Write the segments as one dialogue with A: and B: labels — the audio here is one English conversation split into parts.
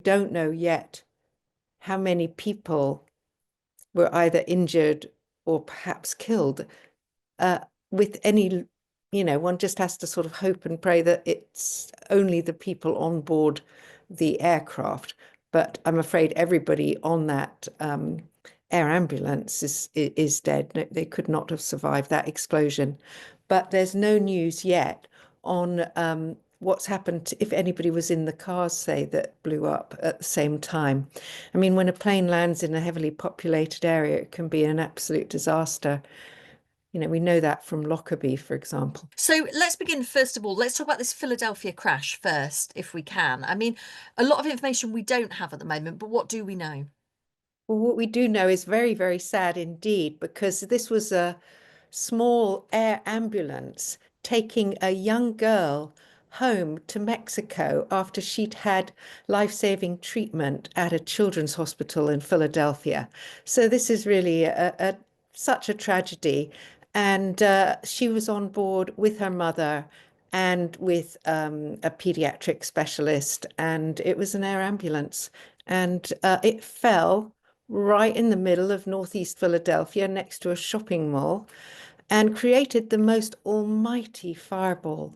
A: Don't know yet how many people were either injured or perhaps killed. Uh, with any, one just has to sort of hope and pray that it's only the people on board the aircraft. But I'm afraid everybody on that air ambulance is dead. No, they could not have survived that explosion. But there's no news yet on what's happened if anybody was in the cars, say, that blew up at the same time. I mean, when a plane lands in a heavily populated area, it can be an absolute disaster. We know that from Lockerbie, for example.
B: So let's begin first of all. Let's talk about this Philadelphia crash first, if we can. I mean, a lot of information we don't have at the moment, but what do we know?
A: Well, what we do know is very, very sad indeed, because this was a small air ambulance taking a young girl home to Mexico after she'd had life-saving treatment at a children's hospital in Philadelphia. So this is really such a tragedy. And she was on board with her mother and with a pediatric specialist, and it was an air ambulance. And it fell right in the middle of Northeast Philadelphia next to a shopping mall and created the most almighty fireball.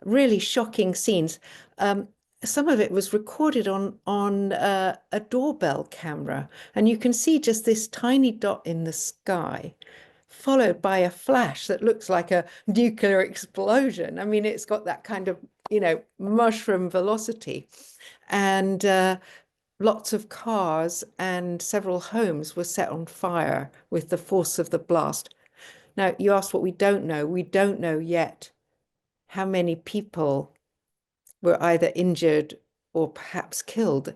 A: Really shocking scenes. Um, some of it was recorded on a doorbell camera, and you can see just this tiny dot in the sky, followed by a flash that looks like a nuclear explosion. I mean, it's got that kind of, mushroom velocity. And lots of cars and several homes were set on fire with the force of the blast. Now, you asked what we don't know. We don't know yet how many people were either injured or perhaps killed.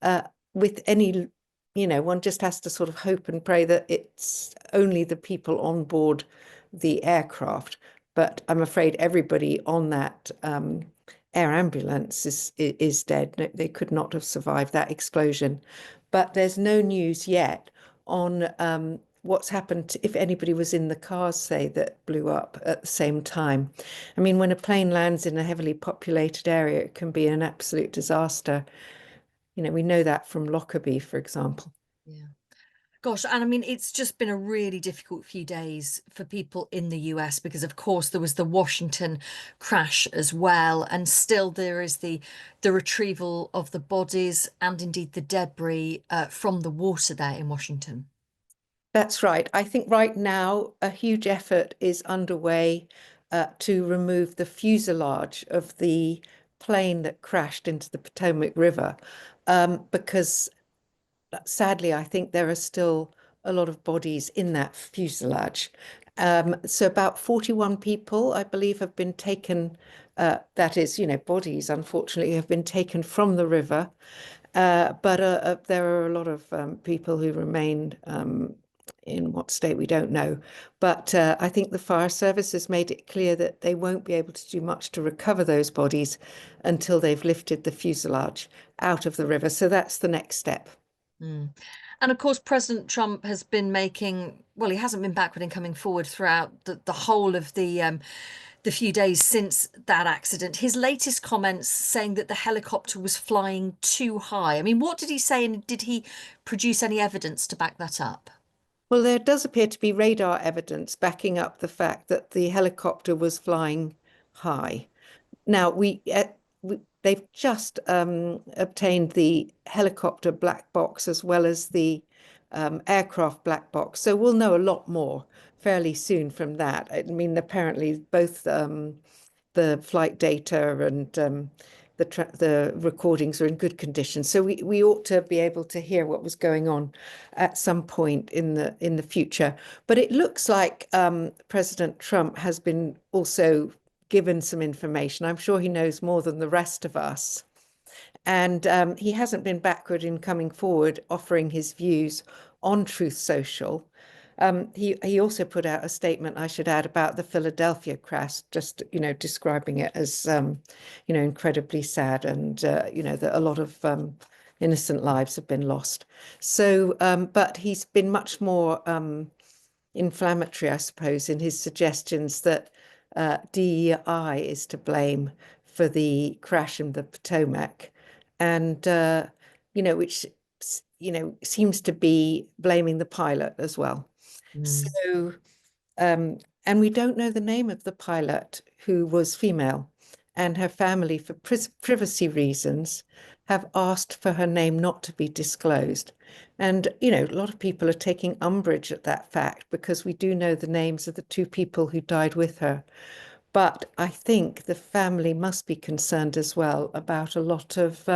A: Uh, with any, one just has to sort of hope and pray that it's only the people on board the aircraft. But I'm afraid everybody on that air ambulance is dead. No, they could not have survived that explosion. But there's no news yet on what's happened if anybody was in the cars, say, that blew up at the same time. I mean, when a plane lands in a heavily populated area, it can be an absolute disaster. We know that from Lockerbie, for example.
B: Yeah. Gosh, and I mean, it's just been a really difficult few days for people in the US because, of course, there was the Washington crash as well, and still there is the retrieval of the bodies and indeed the debris from the water there in Washington.
A: That's right. I think right now a huge effort is underway to remove the fuselage of the plane that crashed into the Potomac River, because sadly, I think there are still a lot of bodies in that fuselage. So about 41 people, I believe, have been taken. That is, bodies, unfortunately, have been taken from the river. But there are a lot of people who remain in what state we don't know. But I think the fire service has made it clear that they won't be able to do much to recover those bodies until they've lifted the fuselage out of the river. So that's the next step.
B: Mm. And of course, President Trump has been making, well, he hasn't been backward in coming forward throughout the whole of the few days since that accident. His latest comments saying that the helicopter was flying too high. I mean, what did he say, and did he produce any evidence to back that up?
A: Well, there does appear to be radar evidence backing up the fact that the helicopter was flying high. Now, they've just obtained the helicopter black box as well as the aircraft black box. So we'll know a lot more fairly soon from that. I mean, apparently both the flight data and the recordings are in good condition. So we ought to be able to hear what was going on at some point in the future. But it looks like President Trump has been also given some information. I'm sure he knows more than the rest of us. And he hasn't been backward in coming forward, offering his views on Truth Social. He also put out a statement, I should add, about the Philadelphia crash, just describing it as incredibly sad, and that a lot of innocent lives have been lost. So, but he's been much more inflammatory, I suppose, in his suggestions that DEI is to blame for the crash in the Potomac. And which, seems to be blaming the pilot as well.
B: Mm.
A: So, and we don't know the name of the pilot, who was female, and her family, for privacy reasons, have asked for her name not to be disclosed. And, a lot of people are taking umbrage at that fact because we do know the names of the two people who died with her. But I think the family must be concerned as well about a lot of,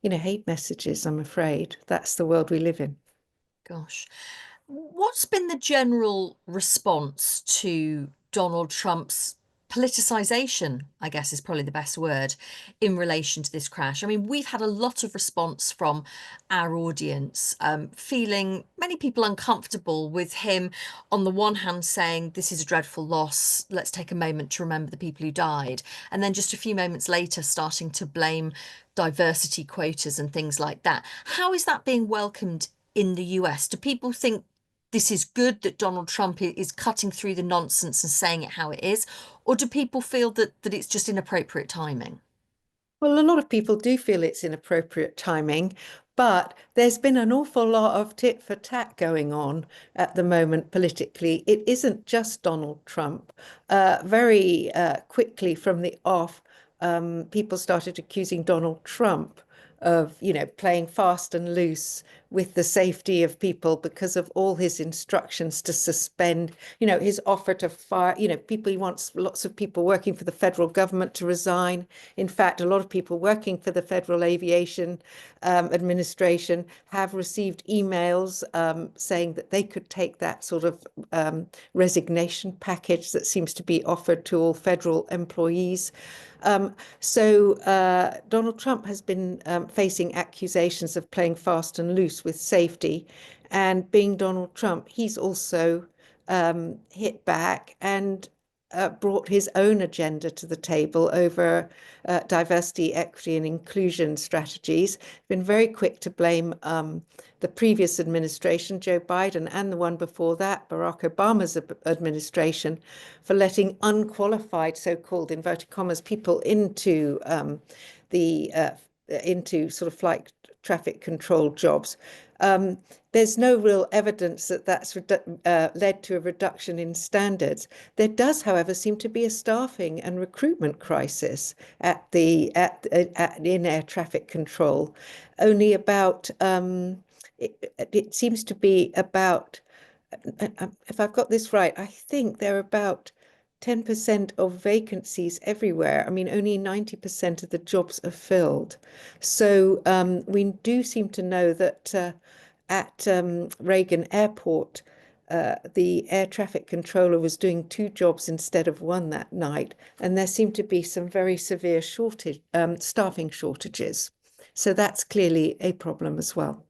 A: hate messages, I'm afraid. That's the world we live in.
B: Gosh. What's been the general response to Donald Trump's politicization, I guess is probably the best word, in relation to this crash? I mean, we've had a lot of response from our audience, feeling many people uncomfortable with him, on the one hand, saying, this is a dreadful loss, let's take a moment to remember the people who died. And then just a few moments later, starting to blame diversity quotas and things like that. How is that being welcomed in the US? Do people think this is good that Donald Trump is cutting through the nonsense and saying it how it is? Or do people feel that it's just inappropriate timing?
A: Well, a lot of people do feel it's inappropriate timing, but there's been an awful lot of tit for tat going on at the moment politically. It isn't just Donald Trump. Very quickly from the off, people started accusing Donald Trump of, playing fast and loose with the safety of people because of all his instructions to suspend, his offer to fire, people, he wants lots of people working for the federal government to resign. In fact, a lot of people working for the Federal Aviation Administration have received emails saying that they could take that sort of resignation package that seems to be offered to all federal employees. So Donald Trump has been facing accusations of playing fast and loose with safety. And being Donald Trump, he's also hit back and brought his own agenda to the table over diversity, equity, and inclusion strategies. Been very quick to blame the previous administration, Joe Biden, and the one before that, Barack Obama's administration, for letting unqualified, so-called inverted commas, people the into sort of flight traffic control jobs. There's no real evidence that that's led to a reduction in standards. There does, however, seem to be a staffing and recruitment crisis in air traffic control. Only about it seems to be about, if I've got this right, I think there are about 10% of vacancies everywhere. I mean, only 90% of the jobs are filled. So we do seem to know that at Reagan Airport, the air traffic controller was doing two jobs instead of one that night, and there seemed to be some very severe staffing shortages. So that's clearly a problem as well.